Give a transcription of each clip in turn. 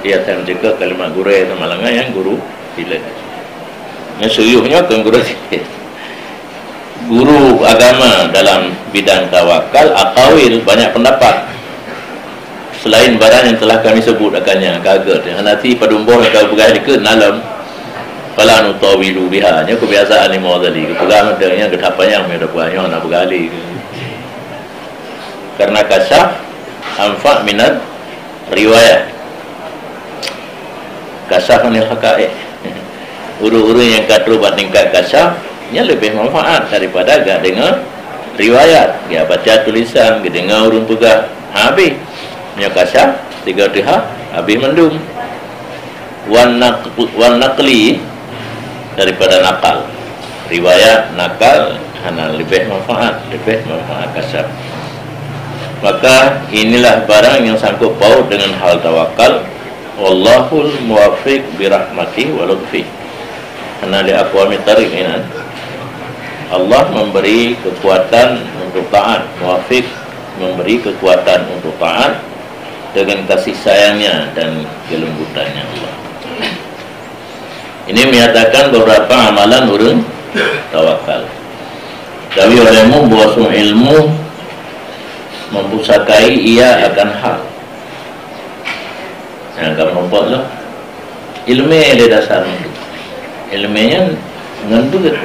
dia akan menjaga kalimat guru itu malangan yang guru bila yang suyuhnya kan guru sikit. Guru agama dalam bidang tawakal aqawil banyak pendapat selain barang yang telah kami sebut akannya kaget nanti padumboh kau pegang ke nalam fala nutawilu biha nya kebiasaan ni modali pegang adanya ketapanya me dapanya nak bergali karena kasyaf anfa minat riwayat kasyaf ni haqaiq uru-uru yang kata buat tingkat kasyaf nya lebih manfaat daripada gak dengar riwayat dia baca tulisan dia dengar urun pegang habis nya kasyaf 3 tahap habis mendung wan naqli daripada nakal riwayat nakal hana lebih manfaat kasyaf. Maka inilah barang yang sangkut paut dengan hal tawakal. Wallahul muwaffiq birahmatihi wa lutfi. Hana li aqwami tariq ini Allah memberi kekuatan untuk taat, muwaffiq memberi kekuatan untuk taat dengan kasih sayangnya dan kelembutannya Allah. Ini menyatakan beberapa amalan urun tawakal. Tapi olehmu bahwa ilmu mempusakai ia akan hal. Yang kamu nampak lah. Ilmu ada dasar itu. Ilmunya ngendut.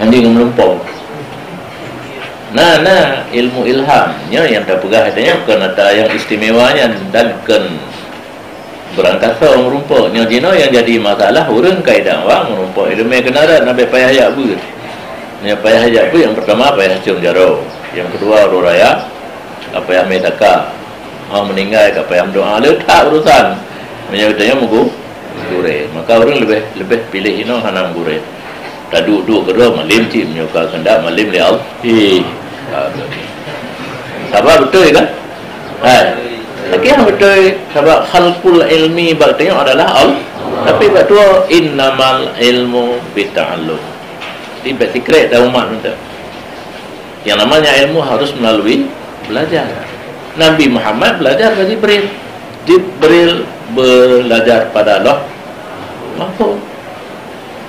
Nanti kamu nampak. Nah, ilmu ilhamnya yang tak pegah adanya kena ada yang istimewanya dan berangkat orang merumpuk yang jino yang jadi masalah orang kaedah wang merumpuk ilmu kenaran sampai payah hajak ber yang payah hajak ber yang pertama payah cium jaro yang kedua raya apa yang medaka orang meninggal apa yang doa letak urusan menyebutnya mugu gure maka orang lebih pilih ino hanam gure tadu kedua malim cim nyoka kendak malim li al sabar betul kan lagi yang betul sebab khalqul ilmi berarti adalah tapi betul innamal ilmu bita'allum tiba secret dah umat minta yang namanya ilmu harus melalui belajar. Nabi Muhammad belajar dari Jibril belajar pada Allah mahfuz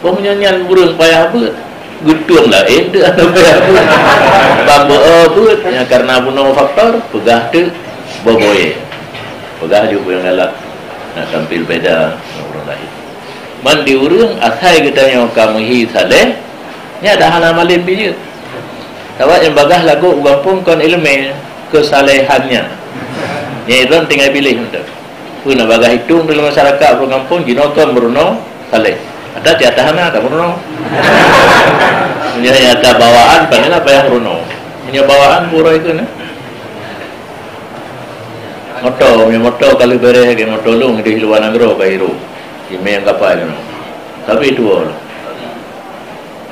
penyanyian burung payah ber gutung lah dia ada payah ber bamba ya karena bunuh faktor pegah tu boboye pegah juga yang galak nak tampil beda orang lain mandi urang asai kita yang kamu hi saleh nya ada hana malim biji tawak yang bagah lagu gampung kon ilmu kesalehannya nyairon tinggal pilih untuk pun bagah hitung dalam masyarakat kampung jinokon beruno saleh ada jatah hana ada beruno nya ada bawaan panggil apa yang beruno nya bawaan pura itu nah motor kalau bere ke motor lu di luar negeri Kairo ime yang kapal no tapi dua lah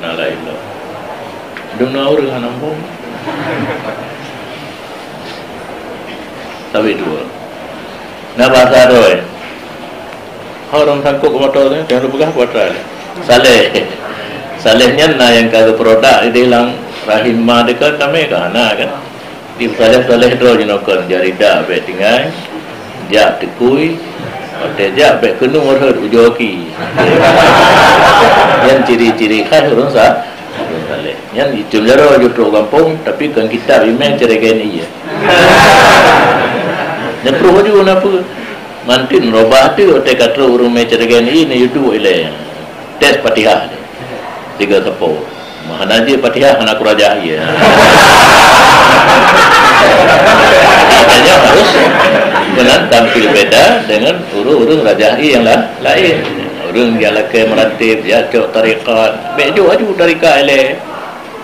nah lain lo duna orang nampung tapi dua nah bahasa roy orang sangkut ke motor ni jangan lupa buat salehnya nah yang kalau produk dia hilang rahimah dekat kami kan nah kan di saleh tu jinokon jari dak be tinggal jak tekui Hotel jak be kenu merhut ujoki yang ciri-ciri khas orang saleh yang itu jaro jutro kampung tapi kan kita email ceregan iya dan perlu juga apa mantin robah tu hotel katro urung me ceregan ini YouTube ile tes Fatihah 3 tepo mahana je Fatihah anak raja iya hanya harus benar tampil beda dengan urung-urung rajahi yang lain urung yang lakai merantib ya cok tarikat bejo aju tarikat ele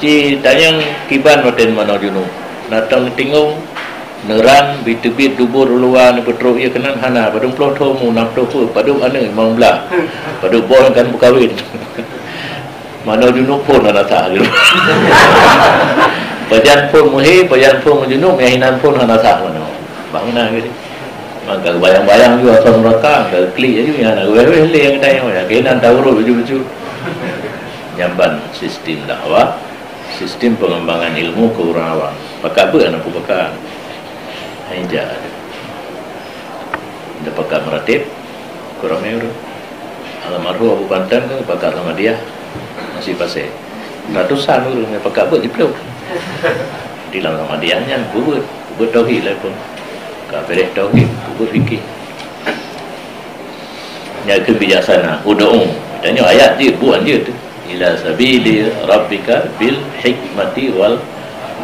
ci tanyang kiban waten mana junub natang tinggung neran bitubit dubur luar petro ia kenan hana padung ploto mu napto pu padung ane mau belah padung bon kan berkahwin mana junub pun ana tak gitu pajan pun muhi pajan pun junub yahinan pun ana tak mana bangna gitu maka bayang-bayang juga asal mereka ke klik aja yang nak wewe le yang tanya ya kenan tahu baju-baju jamban sistem dakwah sistem pengembangan ilmu ke orang awam pakai apa anak pakai hanya Dia pakat meratib kurang meru. Almarhum Abu Pantan kan pakat Ahmadiyah masih pasir. Ratusan orang yang pakat buat di Pulau. Di dalam Ahmadiyahnya buat tauhid lah pun. Kafirah tauhid, buat fikir. Yang kebijaksana, ud'u. Tanya ayat dia, buat dia tu. Ila sabili rabbika bil hikmati wal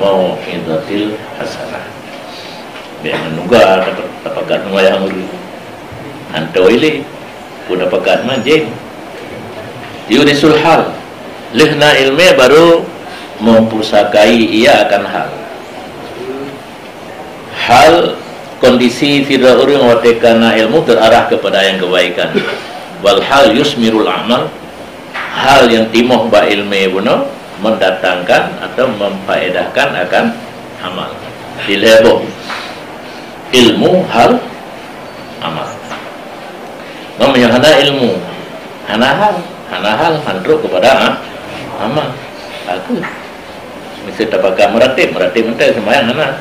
mau'izatil hasanah. Biar menunggu dapat yang uri. Hantu ini pun dapat majin. Yurisul hal. Lihna ilmi baru mempusakai ia akan hal. Hal kondisi tidak orang watekana ilmu terarah kepada yang kebaikan. Wal hal yusmirul amal. Hal yang timoh ba ilmi buno mendatangkan atau memfaedahkan akan amal. Dilebo ilmu hal amal. Namanya hana ilmu, hana hal handruk kepada amal. Aku mesti tapakah meratib mentai sembahyang hana.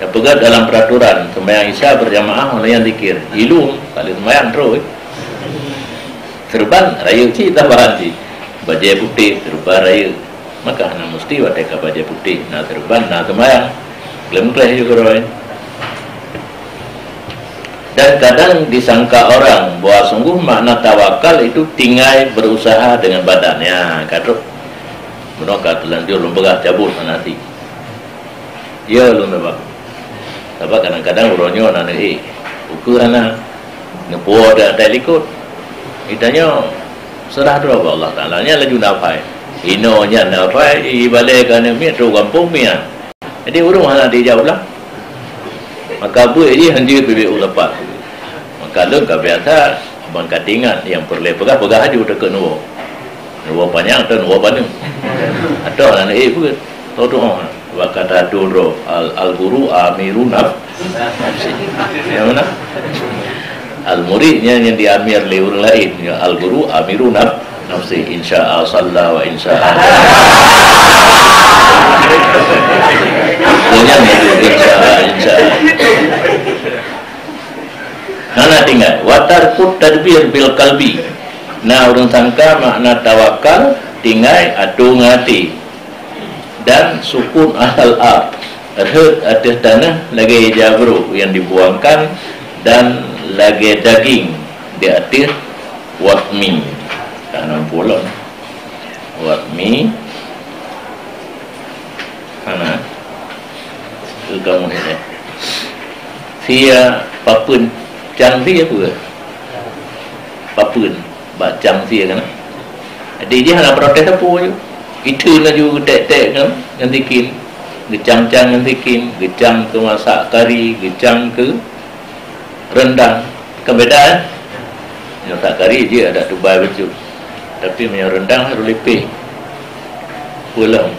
Ya pegat dalam peraturan sembahyang Isya berjamaah oleh yang zikir. Ilmu kali sembahyang terus. Serban raya ci tambahan ci. Baju putih serban raya. Maka hana mesti wateka baju putih, na serban na sembahyang. Lemkleh juga roy. Dan kadang disangka orang bahwa sungguh makna tawakal itu tinggal berusaha dengan badannya. Kadang menolak telanjur lembagah cabut nanti. Ya lu nampak. Sebab kadang-kadang uronyo nana ukuran nepo ada ikut. Itanya serah tu Allah Taala nya laju napai. Ino nya napai ibalik kan mi tu kampung mi. Jadi urung hana dia jauh lah. Maka bu ini hendak bebek ulapat. Maka lu biasa bangkatingan yang perlu pegah aja udah ke nuwo panjang atau nuwo panjang. Atau anak pun tahu doa. Kata dulu al guru amirun nafsi. Yang mana? Al muridnya yang diamir oleh orang lain. Al guru amirun nafsi. Insya Allah wa insya Allah. Punya insya Allah. Nana tinggal. Watarkut tadbir bil kalbi. Nah orang sangka makna tawakal tinggal adung hati. Dan sukun ahal ab erhut atas tanah lagi jabru yang dibuangkan dan lagi daging di atas watmi tanam pulau watmi mana itu kamu ni sia papun cang dia apa papun bacang sia kan jadi dia nak protes apa je. Itu nak juga tek-tek kan ngantikin gecang-cang ngantikin gecang ke masak kari gecang ke rendang kebedaan masak kari dia ada tubai betul tapi punya rendang harus lepih pulang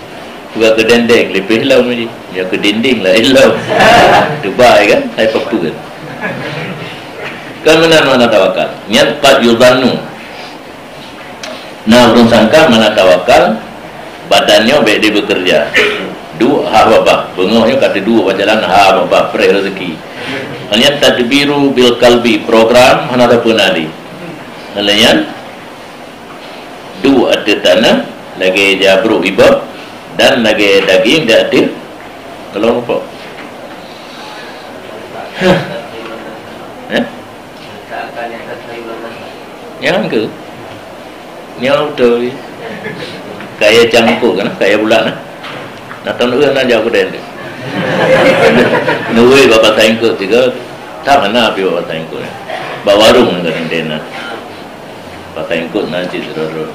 juga ke dendeng lepih hilau ni yang ke dinding lah hilau tubai kan saya papun kan mana tawakal niat pat yudhanu. Nah orang sangka mana tawakal badannya baik dia bekerja dua hababah bengoknya kata dua berjalan hababah perih rezeki hanya tadbiru bil kalbi program hana ada penali hanya dua ada tanah lagi jabru ibab dan lagi daging dia ada kalau apa yang ke yang betul kaya cangkuk kan kaya bulan nak tahu nak jauh ke dendeng nuwe bapak tangkut juga tak mana api bapak tangkut bawa warung dengan dendeng bapak tangkut nanti terus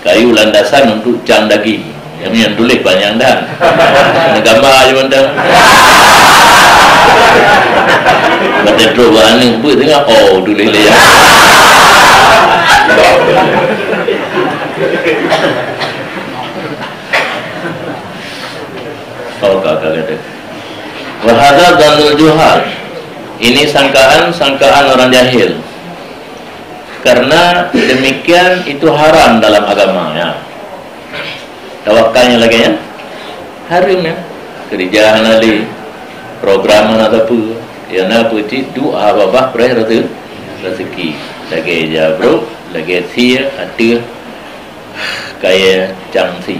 kayu landasan untuk cang daging yang tulis banyak dah gambar aja mandang baca terus warna buat tengah oh tulis dia kalau kata wahada dzannul juhal ini sangkaan orang jahil karena demikian itu haram dalam agama ya tawakalnya lagi ya haram ya kerjaan ali program atau apa yang nak putih doa babah perih rezeki lagi jabro lagi sia ada kaya jangsi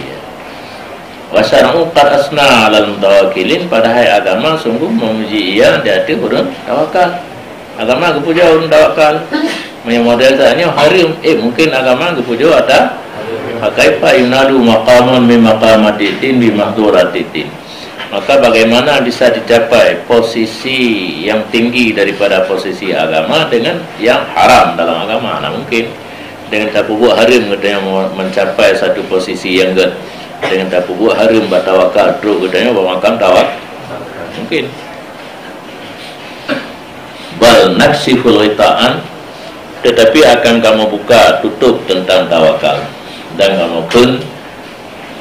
wasyara'u qad asna 'alal mutawakkilin, padahal agama sungguh memuji ia di atas orang tawakal. Agama kepuja orang tawakal yang model tanya harim mungkin agama kepuja ada kaifa yunadu maqaman min maqamatiddin bi mahduratiddin. Maka bagaimana bisa dicapai posisi yang tinggi daripada posisi agama dengan yang haram dalam agama? Nah, mungkin dengan tak buat harim katanya mencapai satu posisi yang dengan tak buat harim bertawakal terus katanya bermakam tawak mungkin. Bal naksiful ghita'an, tetapi akan kamu buka tutup tentang tawakal, dan kamu pun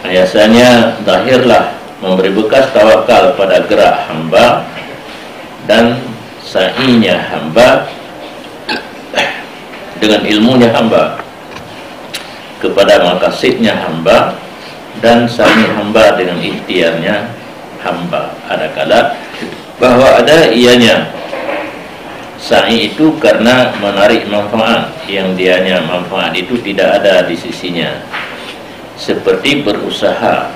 biasanya zahirlah memberi bekas tawakal pada gerak hamba dan sa'inya hamba dengan ilmunya hamba kepada maqasidnya hamba dan sa'i hamba dengan ikhtiarnya hamba. Ada kala bahwa ada ianya sa'i itu karena menarik manfaat yang dianya manfaat itu tidak ada di sisinya, seperti berusaha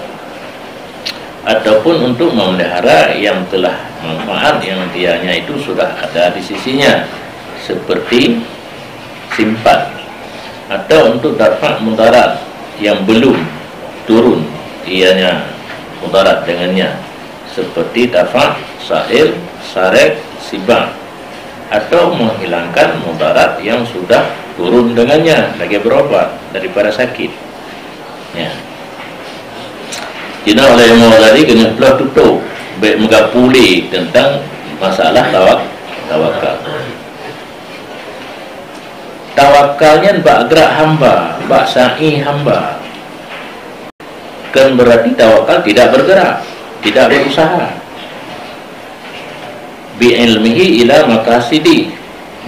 ataupun untuk memelihara yang telah manfaat yang dianya itu sudah ada di sisinya, seperti simpan, atau untuk dapat mudarat yang belum turun ianya mudarat dengannya, seperti dapat sa'il, sarek, sibang, atau menghilangkan mudarat yang sudah turun dengannya lagi berobat daripada sakit ya. Jadi oleh yang tadi kena pelah tutup baik megapuli tentang masalah tawakal. Tawakalnya bak gerak hamba, bak sa'i hamba, kan berarti tawakal tidak bergerak, tidak berusaha. Bi ilmihi ila maqasidi,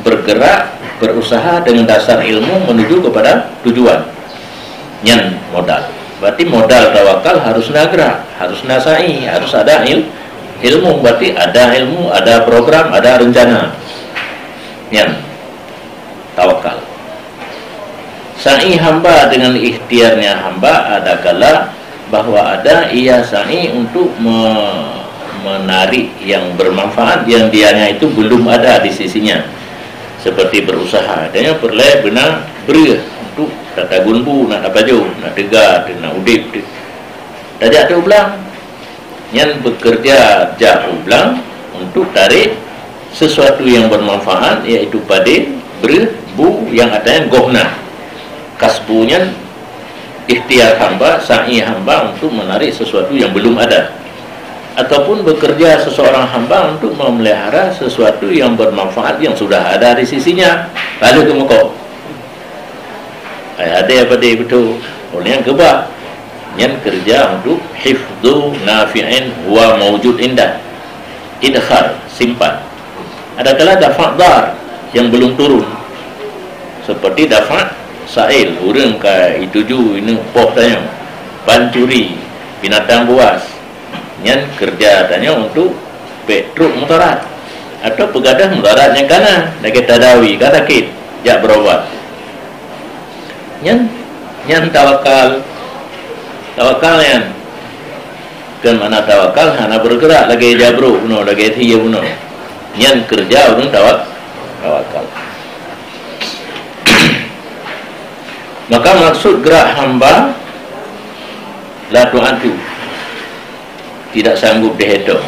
bergerak berusaha dengan dasar ilmu menuju kepada tujuan. Nyan modal. Berarti modal tawakal harus gerak, harus sa'i, harus ada ilmu. Berarti ada ilmu, ada program, ada rencana. Nyan tawakal. Sa'i hamba dengan ikhtiarnya hamba ada kala bahwa ada ia sa'i untuk menarik yang bermanfaat yang dianya itu belum ada di sisinya, seperti berusaha adanya perlai benar beri untuk tata gunbu nak baju nak tegar nak udip tajak tu ulang yang bekerja jak ulang untuk tarik sesuatu yang bermanfaat, iaitu pada berbu yang adanya gohna kasbunya ikhtiar hamba, sa'i hamba untuk menarik sesuatu yang belum ada, ataupun bekerja seseorang hamba untuk memelihara sesuatu yang bermanfaat yang sudah ada di sisinya. Lalu ke muka ada apa dia betul oleh yang kebak yang kerja untuk hifdhu nafi'in huwa mawjud indah, idkhar simpan. Ada kala dafa' dar yang belum turun, seperti dafa' sa'il orang ke ituju ini poh tanya pancuri binatang buas yang kerja tanya untuk petruk mudarat atau pegadah mudarat yang kana lagi tadawi kata sakit jak berobat yang tawakal yang kan mana tawakal hana bergerak lagi jabro uno lagi thiya uno yang kerja urang tawakal. Maka maksud gerak hamba la tu'atu, tidak sanggup dihitung.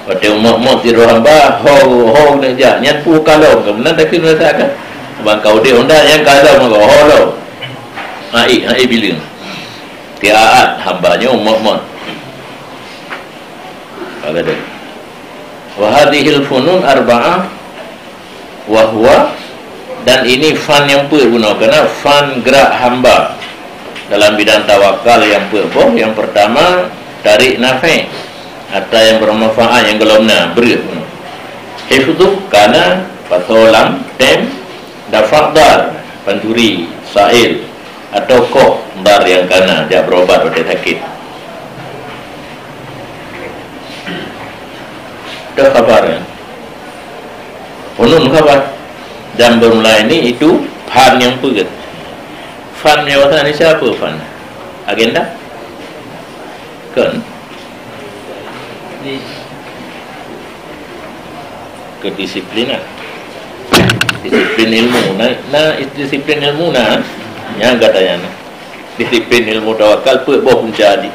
Pada umat-umat di hamba ho saja nyan pu kalau kemudian tak kena kan bang kau dia unda yang kalau maka ho lo ai biling tiaat hambanya umat-umat kalau ada wa hadhil funun arba'ah wa huwa, dan ini fan yang guna kerana fan gerak hamba dalam bidang tawakal yang yang pertama tarik nafi' atau yang bermanfaat yang gelomna beri hifdhu kana patolam tem dafadar panduri sa'il atau koh dar yang kana dia berobat pada sakit. Dah kabar Hunun khabar dan bermula ini itu fan yang pegat. Fan yang watan ini siapa fan? Agenda? Kan? Kedisiplinan. Disiplin ilmu. Nah disiplin ilmu yang katanya. Disiplin ilmu tawakal pun jadi.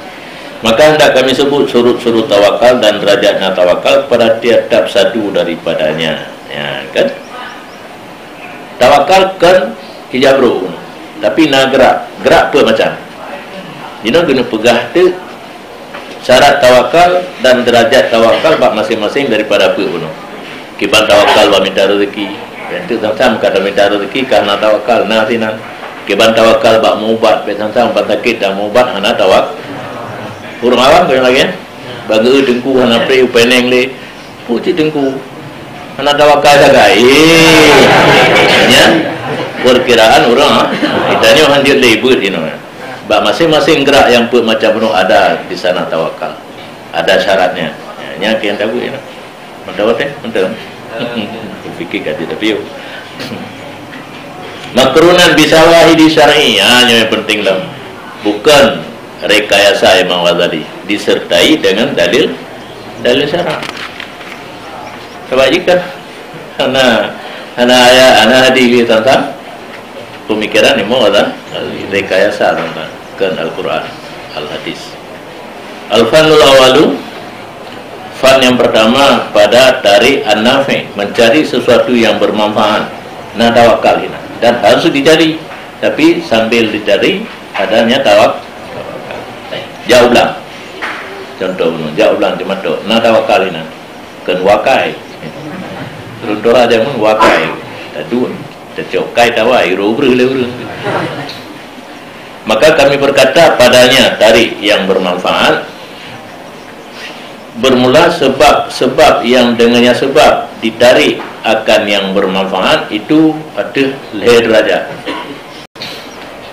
Maka hendak kami sebut surut-surut tawakal dan derajatnya tawakal pada tiap-tiap satu daripadanya. Ya kan? Tawakal kan hijabru. Tapi nak gerak apa macam? Kita kena pegah tu syarat tawakal dan derajat tawakal bab masing-masing daripada apa pun. Kiban tawakal bab minta rezeki. Itu sama-sama kata minta rezeki karena tawakal nasinan. Kiban tawakal bab mubat, sama-sama sakit dan mubat hana tawakal. Urang awam kau yang lagi bagi dengku hana pre upeneng le puji dengku hana tawakal jaga ya perkiraan orang itanya handir lebut ini bab masing-masing gerak yang pun macam penuh ada di sana tawakal ada syaratnya nya kian tahu ini mantap mantap fikir kata tapi makrunan bisawahidi syar'i yang penting lah bukan rekayasa Imam Ghazali disertai dengan dalil syarak. Sebab jika ana hadis tentang pemikiran Imam Ghazali rekayasa tentang kan Al-Quran, Al-Hadis. Al-Fanul Awalu, fan yang pertama pada tarik an-nafi, mencari sesuatu yang bermanfaat. Nah tawakal ini dan harus dicari, tapi sambil dicari adanya tawakal. Jauh belang contoh jauh belang di mata nak tawakal ini kan wakai contoh ada pun wakai tadun tercokai tawai rubru maka kami berkata padanya tarik yang bermanfaat bermula sebab yang dengannya sebab ditarik akan yang bermanfaat itu ada leher derajat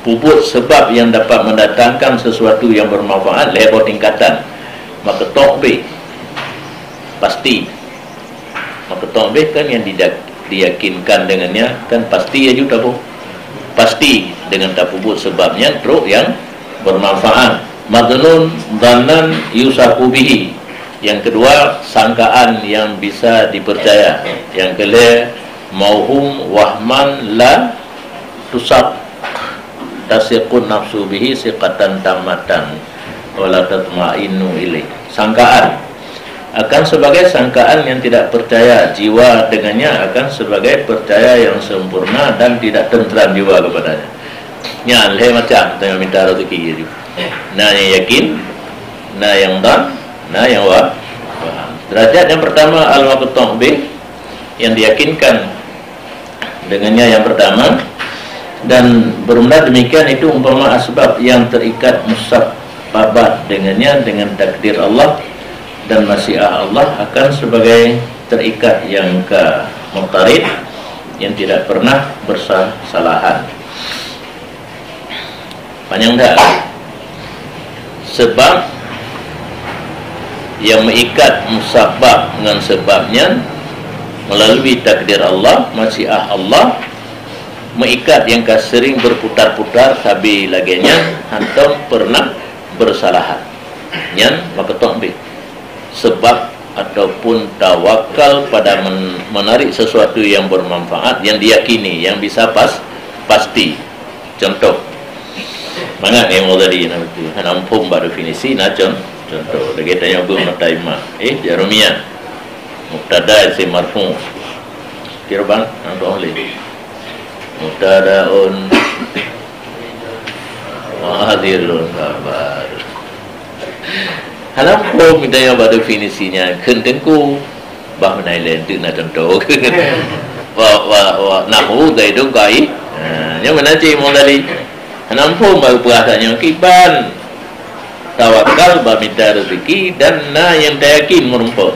puput sebab yang dapat mendatangkan sesuatu yang bermanfaat level tingkatan maka tokbe pasti maka tokbe kan yang diyakinkan dengannya kan pasti ya juga pasti dengan tak puput sebabnya teruk yang bermanfaat madnun dhanan yusafu bihi yang kedua sangkaan yang bisa dipercaya yang kelima mauhum wahman la tusab tasiqun nafsu bihi siqatan tamatan wala tatma'innu ilaih sangkaan akan sebagai sangkaan yang tidak percaya jiwa dengannya akan sebagai percaya yang sempurna dan tidak tentram jiwa kepadanya nya leh macam tanya minta rezeki gitu nah yang yakin nah yang dan nah yang paham derajat yang pertama al-maqtu' bih yang diyakinkan dengannya yang pertama dan bermula demikian itu umpama asbab yang terikat musabbabat dengannya dengan takdir Allah dan masyiah Allah akan sebagai terikat yang muqtarid yang tidak pernah bersalahan. Panjang dah sebab yang mengikat musabbab dengan sebabnya melalui takdir Allah, masyiah Allah mengikat yang sering berputar-putar sabi laginya hantam pernah bersalahan yang maketong sebab ataupun tawakal pada menarik sesuatu yang bermanfaat yang diyakini yang bisa pasti contoh mana yang mau tadi nampung baru definisi nah contoh lagi tanya belum mataima jarumia mubtada si marfu kira bang nampak oleh mubtadaun hadirun kabar halam ko minta yang pada definisinya kentengku bah menailen tu nak contoh wa nahu dai dong kai yang mana cik mau tadi halam ko baru perasaannya kiban tawakal bah minta rezeki dan na yang yakin merumput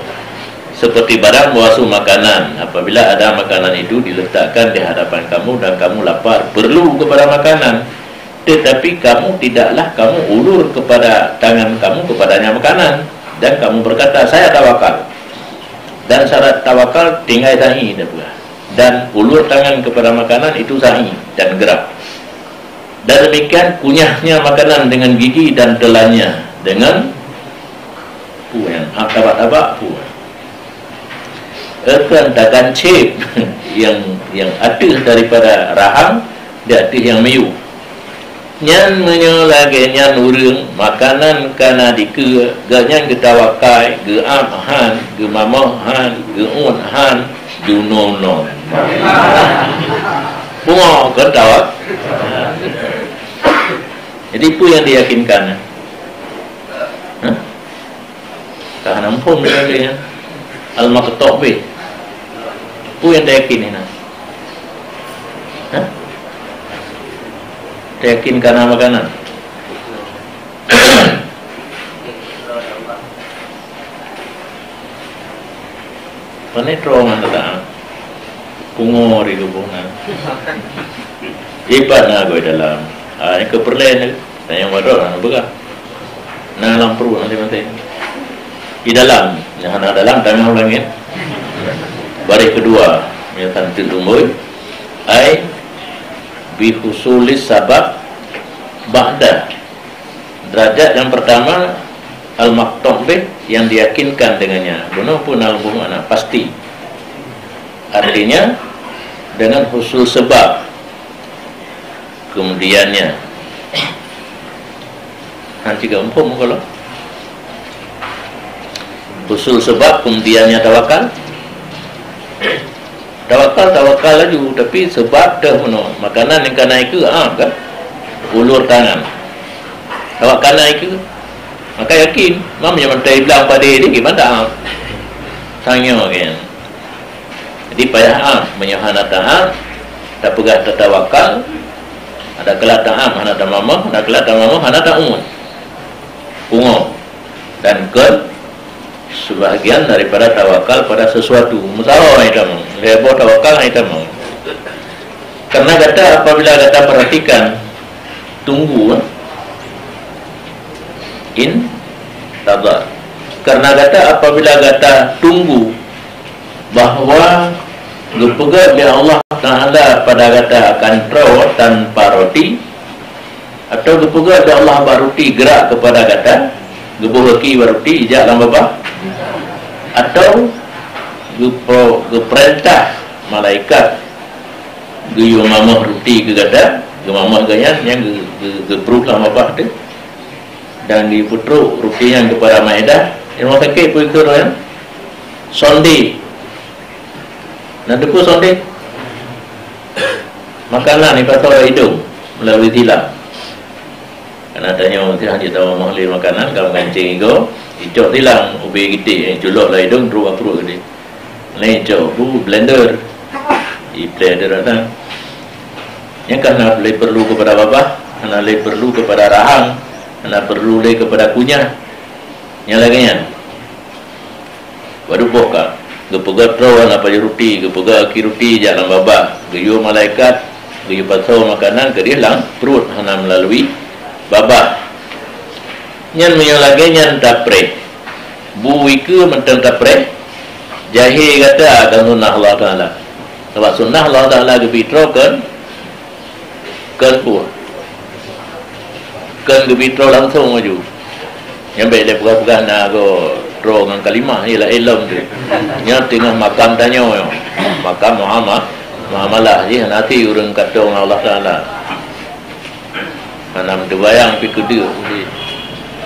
seperti barang bawasuh makanan apabila ada makanan itu diletakkan di hadapan kamu dan kamu lapar perlu kepada makanan tetapi kamu tidaklah kamu ulur kepada tangan kamu kepadanya makanan dan kamu berkata saya tawakal dan syarat tawakal tinggal tahi dan ulur tangan kepada makanan itu sa'i dan gerak. Dan demikian kunyahnya makanan dengan gigi dan telannya dengan puan, tabak-tabak puan. Akan takkan cip yang ada daripada rahang di atas yang mayu. Nyan menyolage nyan urang makanan kana dike ganyan getawakai ge amhan ge mamahan ge unhan dunono bunga ketawak. Jadi itu yang diyakinkan. Tak nampun dia al-maqtu' bih. Itu yang diyakin ini. Yakin karena makanan. Panetro mana tak? Pungo di lubungan. Ibat na gue dalam. Ini keperluan tanya wadah nak berah. Nah lampu nanti nanti. Di dalam, yang ada dalam tanya ulangin. Baris kedua, menyatakan tilumboy. Ai bihusulis sabab ba'da. Derajat yang pertama al-maqtu' bih yang diyakinkan dengannya. Benar pun al-bumana pasti. Artinya dengan husul sebab kemudiannya. Nanti gampang kalau husul sebab kemudiannya tawakal. Tawakal laju, tapi sebab dah mana makanan yang kena ke kan ulur tangan tawakal naik ke maka yakin mam yang mentai bilang pada dia gimana tanya kan. Jadi payah menyahana ta'am tak pegah tawakal ada kelak ta'am hana tamamah ada kelak tamamah hana ta'umun pungo dan ke sebahagian daripada tawakal pada sesuatu mutawa itu lebo tawakal itu karena kata apabila kata perhatikan tunggu in tabah karena kata apabila kata tunggu bahawa dipegat oleh Allah Ta'ala pada kata akan terawat tanpa roti atau dipegat oleh Allah baruti gerak kepada kata gebuh laki baruti ijak dalam babah atau perintah malaikat geyu mamah ruti ke gada ge mamah gayan yang gebruk dalam babah tu dan diputruk ruti yang kepada maedah yang sakit pun ikut kan sonde nak deku sonde makanan ni patut hidung melalui tilam. Karena tanya orang tilang dia tahu mahli makanan kalau kancing itu hijau tilang ubi gede julok lah hidung terus perut gede lain hijau blender di blender datang yang karena lebih perlu kepada babah karena lebih perlu kepada rahang karena perlu lebih kepada kunyah yang lainnya waduh boka gepegat rawan apa ruti gepegat aki ruti jalan babah geyu malaikat geyu pasau makanan ke dia lang perut hana melalui babah nyan menyolage nyan tapre buwi ke mentang tapre jahil kata akan sunnah Allah Ta'ala sebab sunnah Allah Ta'ala gebitro kan pun kan gebitro langsung maju yang baik dia pegang-pegang nak aku draw dengan kalimah ialah ilm tu yang tengah makam tanya makam Muhammadah je nanti orang kata orang Allah Ta'ala mana terbayang pergi kedua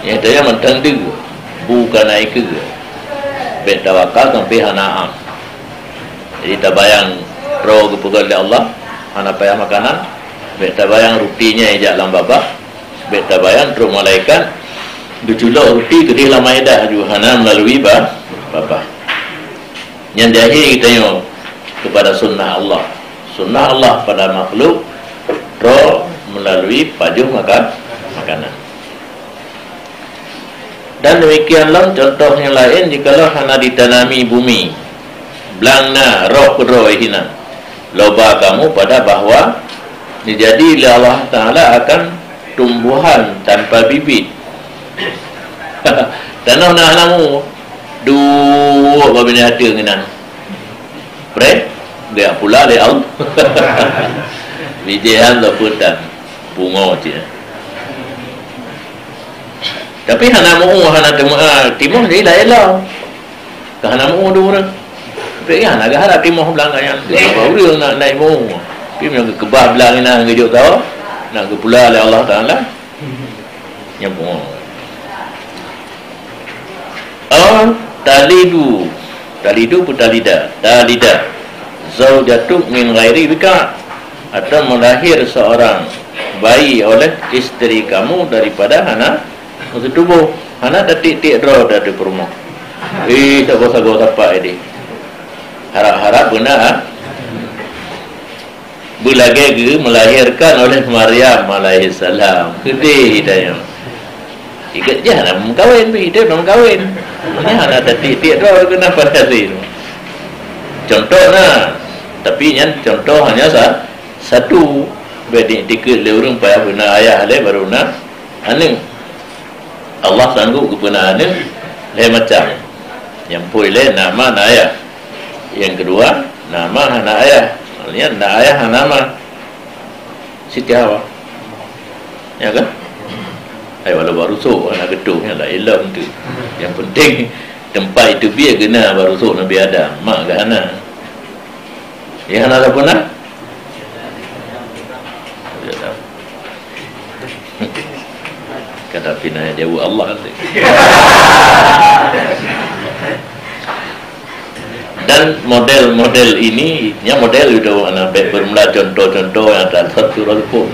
yang tanya mentang dia bukan naik ke bet tawakal sampai hana'am jadi terbayang roh kepegang oleh Allah hana payah makanan bet terbayang rutinya ijak dalam babah bet terbayang roh malaikat berculok ruti ke dalam maedah juga hana melalui babah yang jahil kita tengok kepada sunnah Allah pada makhluk roh melalui pajuh makanan. Dan demikianlah contoh yang lain jikalau hana ditanami bumi belangna roh hina loba kamu pada bahawa dijadi oleh Allah Ta'ala akan tumbuhan tanpa bibit tanah namu dua babin ada ngenang dia pula le al bijihan leputan bunga je. Tapi hana mu hana timuh ni lain-lain. Hana mu dulu orang. Tapi hana gahara timuh belakang yang baru nak naik mu. Tapi yang kebab belakang nak ngejok tahu. Nak ke pula oleh Allah Taala. Yang bunga. Talidu putalida. Talida. Zaujatu min ghairi bika. Atau melahir seorang bayi oleh isteri kamu daripada hana untuk tubuh. Hana dah tik-tik draw dari perumah. Tak gosah-gosah apa ini. Harap-harap benar. Bulagege melahirkan oleh Maryam alaihissalam. Gede hidayah. Ikat je nak mengkawin, dia nak mengkawin. Ini hana dah tik-tik draw kenapa tadi. Contohnya, tapi yang contoh hanya satu. Bedik dikit le urang payah benar ayah le baru nak ane Allah sanggup ke benar ane le macam yang pui le nama ayah, yang kedua nama anak ayah, maksudnya anak ayah nama Siti Hawa, ya kan? Walau baru sok anak gedung yang lah ilmu tu. Yang penting tempat itu biar kena baru sok Nabi Adam mak ke anak yang anak siapa nak kata pinanya dewa Allah. Dan model-model ini, yang model itu anak bermula contoh-contoh yang ada satu pun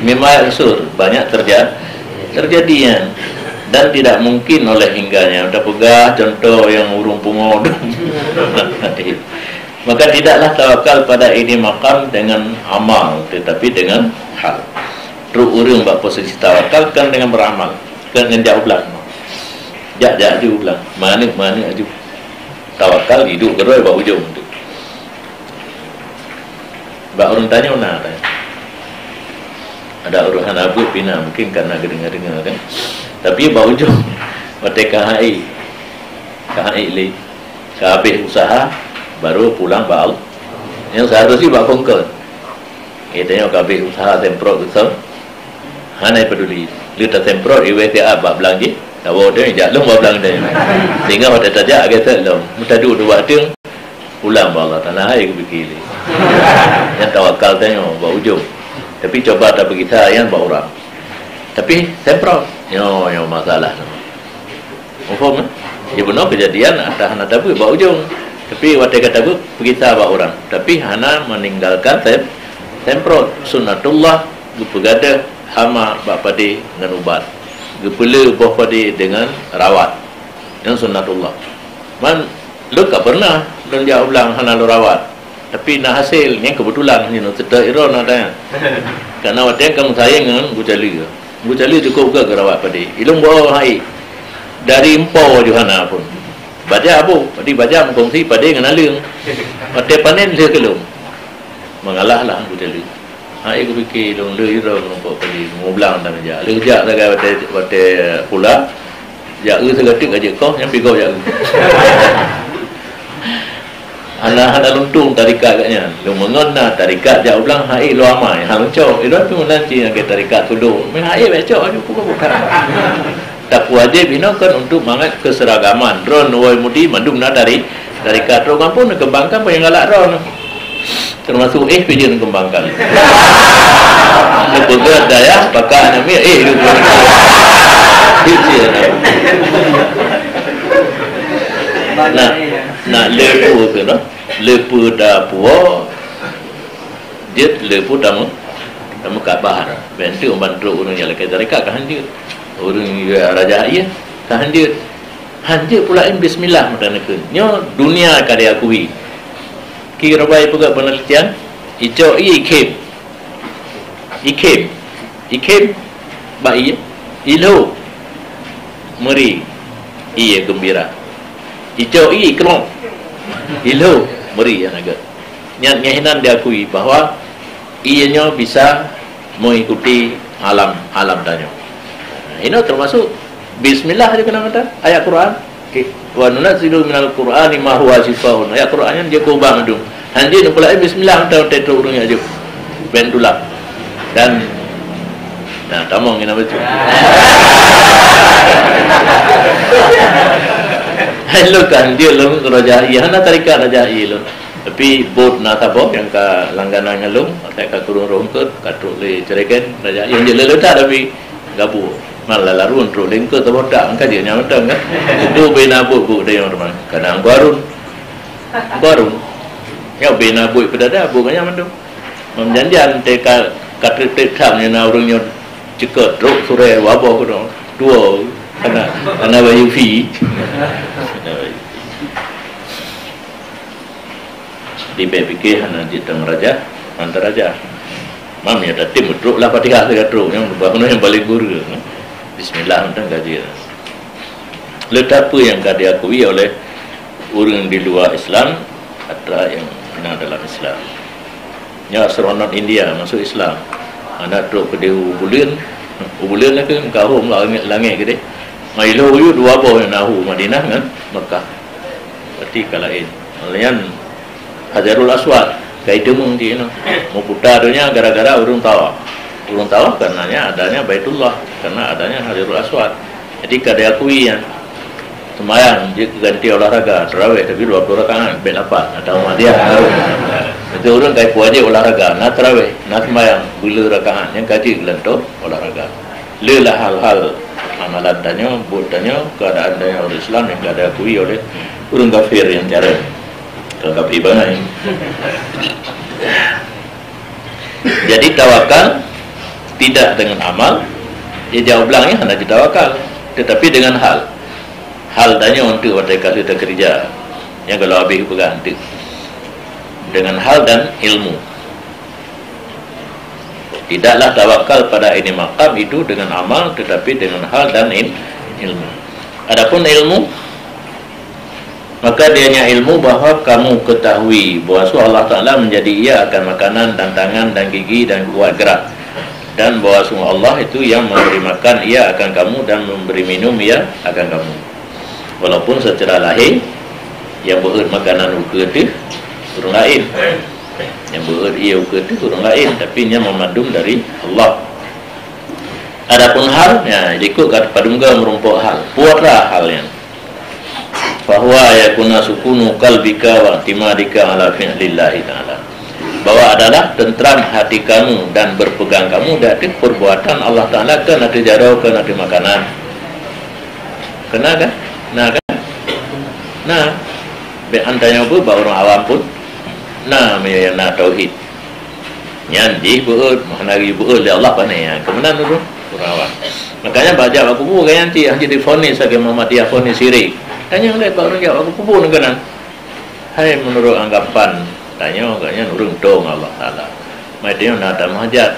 memang unsur banyak terjadian dan tidak mungkin oleh hingganya udah pegah contoh yang urung pungo. Maka tidaklah tawakal pada ini makam dengan amal, tetapi dengan hal. Terus urang buat posisi tawakal kan dengan beramal, kan dengan jauh belang. Jak aju belang. Mana aju. Tawakal hidup keroi buat ujung tu. Bak orang tanya mana tanya. Ada orang Abu Pina mungkin karena dengar kan. Tapi buat ujung mereka kahai le. Habis usaha baru pulang bal. Yang seharusnya buat kongkol. Tanya habis usaha semprot besar. Hanai peduli. Lihat semprot IWTA bab belanja. Tahu dia jalan bab belanja. Sehingga pada tajak kata lom. Mutadu dua ting pulang bala tanah ai fikir. Yang tawakal tanya bab ujung. Tapi coba tak bagi saya bab orang. Tapi semprot yo masalah. Faham? Dia benar kejadian ada hana tabu bab ujung. Tapi waktu kata bu kita bab orang. Tapi hana meninggalkan semprot sunnatullah gupegada hama bak padi dengan ubat gepele boh padi dengan rawat yang sunnatullah man lu tak pernah dan dia ulang hana lu rawat tapi nak hasil yang kebetulan ni no tidak iron ada karena waktu kamu sayang dengan gucali cukup ke rawat padi ilung bawa hai dari empau johana pun baca apa padi baca mengkongsi padi dengan alung waktu panen dia kelum mengalahlah gucali. Aku fikir dong le iro nampak tadi ngoblang dan aja. Le jak sagai wate pula. Ya segatik aja kau yang pigau ya. Ana luntung tarikat katnya. Lu mengena tarikat jak ulang hai lu amai. Hang cok iro tu nanti nak tarikat kudo. Me hai becok aja bukan. Tak wajib ini kan untuk mangat keseragaman. Ron woi mudi mandum na dari tarikat ro pun kembangkan apa yang galak ron. Termasuk video kembangkan. Betul daya pakai nama itu. Nah lepu tu no, lepu dah puo, dia lepu tamu kabar. Bentuk bantu orang yang lekat mereka kan dia, orang raja iya kan dia, hanjir pula Bismillah mudahkan. Nyo dunia karya akui. Kira baik juga penelitian ijo ikem baik ilo meri iya gembira ijo ikrong ilo meri yang agak nyahinan diakui bahwa ianya bisa mengikuti alam tanya. Ini termasuk Bismillah aja kena kata ayat Quran. Wa nunazzilu minal Qur'ani ma huwa shifaa'un. Ayat Quran yang dia kubang dong. Anjing nak pula bismillah tahu tetu urungnya je. Ben dulak. Dan nah tamong ni nama tu. Hello kan dia long Rajai, hana tarikat Rajai lo. Tapi bot na tabo yang ka langganan ngalung, tak ka kurung rongkut, ka truk le cereken Rajai. Yang je leleta tapi gabu. Malah larun truk lengke tabo dak angka dia nyam tang kan. Itu bena bu dia orang mana. Kadang barun. Ya bena bu pedada bu kanya mandu. Memjanjian teka katrik tham na urungnya cekat truk sore wabo ko dua karena bayu fi di BPK hana di teng raja antara raja mam ya tim truk lah Fatihah dekat truk yang bangun yang paling guru bismillah tentang gaji letak apa yang diakui oleh orang di luar Islam atau yang kena dalam Islam nya seronok India masuk Islam ana truk ke dia ubulan nak ke kau langit ke dia mai lo yu dua boh nahu Madinah kan Mekah berarti kalain lain Hajarul Aswad kai demung di no mau putar dunia gara-gara urung tawaf karenanya adanya Baitullah karena adanya Hajarul Aswad jadi kada akui yang semayang dia ganti olahraga tarawih tapi 20 rakaat ben apa atau dia itu orang kai puaje olahraga na tarawih na semayang bila rakaat yang kaji lentok olahraga lelah hal-hal amalan tanya buatnya keadaan tanya oleh Islam yang kada akui oleh orang kafir yang cara kalau kafir bangai jadi tawakal tidak dengan amal dia jawab belangnya hanya tawakal tetapi dengan hal tanya untuk mereka sudah kerja yang kalau habis berganti dengan hal dan ilmu tidaklah tawakal pada ini maqam itu dengan amal tetapi dengan hal dan ilmu adapun ilmu maka dianya ilmu bahwa kamu ketahui bahwa Allah Ta'ala menjadi ia akan makanan dan tangan dan gigi dan kuat gerak dan bahwa semua Allah itu yang memberi makan ia akan kamu dan memberi minum ia akan kamu walaupun secara lahir yang berat makanan ukur itu orang lain yang berat ia ukur itu orang lain tapi ia memadum dari Allah adapun hal ya ikut kata padungga merumpuk hal buatlah halnya bahwa yakuna sukunu qalbika wa timadika ala fi'lillahi ta'ala bahwa adalah tentram hati kamu dan berpegang kamu dari perbuatan Allah Ta'ala ke nanti jarau ke nanti makanan kena kan? Nah antanya apa bahawa orang awam pun na tauhid nyanji beut mahnari beut oleh Allah panai ya kemenan dulu orang awam makanya baca aku bu kayak nanti yang jadi fonis sebagai Muhammadiyah fonis sirik tanya oleh pak orang jawab aku bu negara hai menurut anggapan tanya agaknya urung dong Allah Ta'ala mai dia nak ada mahajat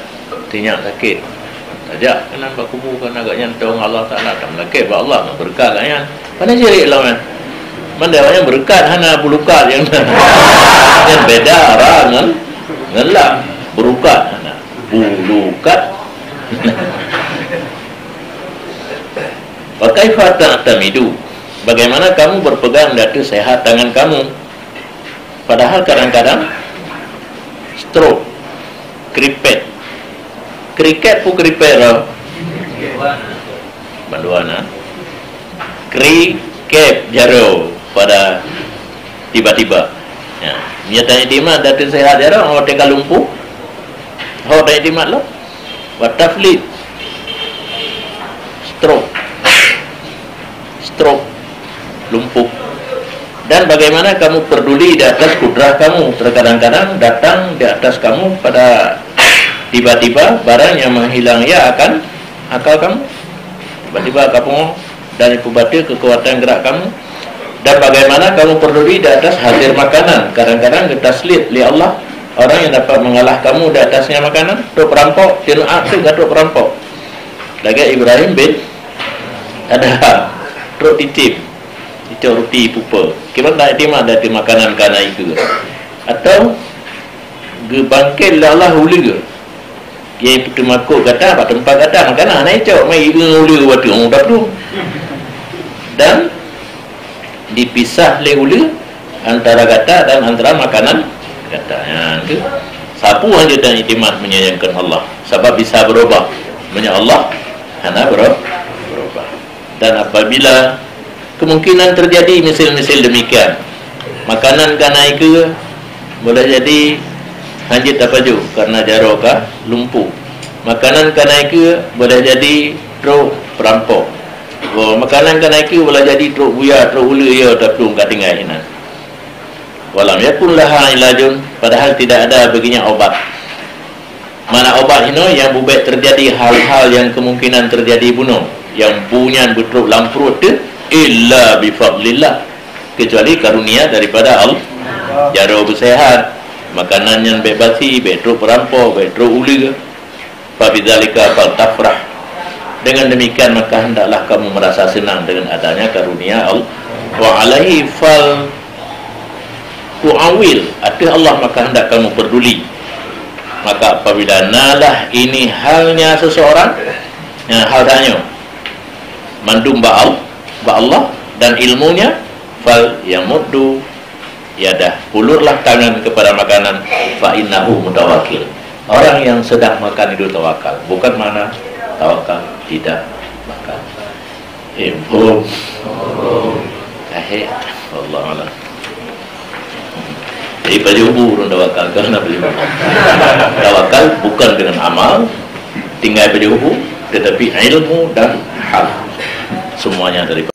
tinyak sakit saja kenapa aku bu kan agaknya dong Allah Ta'ala tak lagi ba Allah nak berkat kan pandai sirik lah man mandawanya berkat hana bulukat yang beda orang ngelak berukat hana bulukat pakai fatah tamidu bagaimana kamu berpegang datu sehat tangan kamu padahal kadang-kadang stroke kriket pun kripet banduana kriket jaro pada tiba-tiba ya nyatanya dimat datu sehat jaro orang tengah lumpuh orang tengah dimat lo wataflid stroke lumpuh dan bagaimana kamu peduli di atas kudrah kamu terkadang-kadang datang di atas kamu pada tiba-tiba barang yang menghilang ya akan akal kamu tiba-tiba kamu dan ikubati kekuatan gerak kamu dan bagaimana kamu peduli di atas hasil makanan kadang-kadang ditaslit oleh Allah orang yang dapat mengalah kamu di atasnya makanan tu perampok jenuat tu gatuk perampok lagi Ibrahim bin ada truk titip itu roti pupa kira tak terima dari makanan kana itu atau gebangkit Allah hulu ke yang putu makuk kata apa tempat kata makanan naik cok mai hulu waktu mudah tu dan dipisah le hulu antara kata dan antara makanan katanya tu siapa hanya dan iktimat menyayangkan Allah sebab bisa berubah menye Allah hana berubah. Dan apabila kemungkinan terjadi misal-misal demikian, makanan kanai ke boleh jadi hanjit apa ju karena jaroka lumpuh, makanan kanai ke boleh jadi truk perampok, makanan kanai ke boleh jadi truk buya truk ulu ya taplung katingai hinan walam yakun laha ilajun, padahal tidak ada baginya obat. Mana obat ini yang bubek terjadi hal-hal yang kemungkinan terjadi bunuh, yang bunyan betruk lamprut tu illa bifadlillah, kecuali karunia daripada Allah. Jaro bersehat, makanan yang bebasi, betruk perampok, betruk uli, fabidzalika faltafrah. Dengan demikian maka hendaklah kamu merasa senang dengan adanya karunia Allah. Wa alaihi fal tu'awil, arti Allah maka hendak kamu peduli. Maka apabila nalah ini halnya seseorang, halnya mandum ba Allah dan ilmunya, fal yamuddu yadah, hulurlah tangan kepada makanan, fa innahu mutawakkil. Orang yang sedang makan itu tawakal, bukan mana tawakal tidak makan. Info Allah alam. Jadi baju burung tawakal kerana beli makan. Tawakal bukan dengan amal, tinggal baju hubu, tetapi ilmu dan hal semuanya dari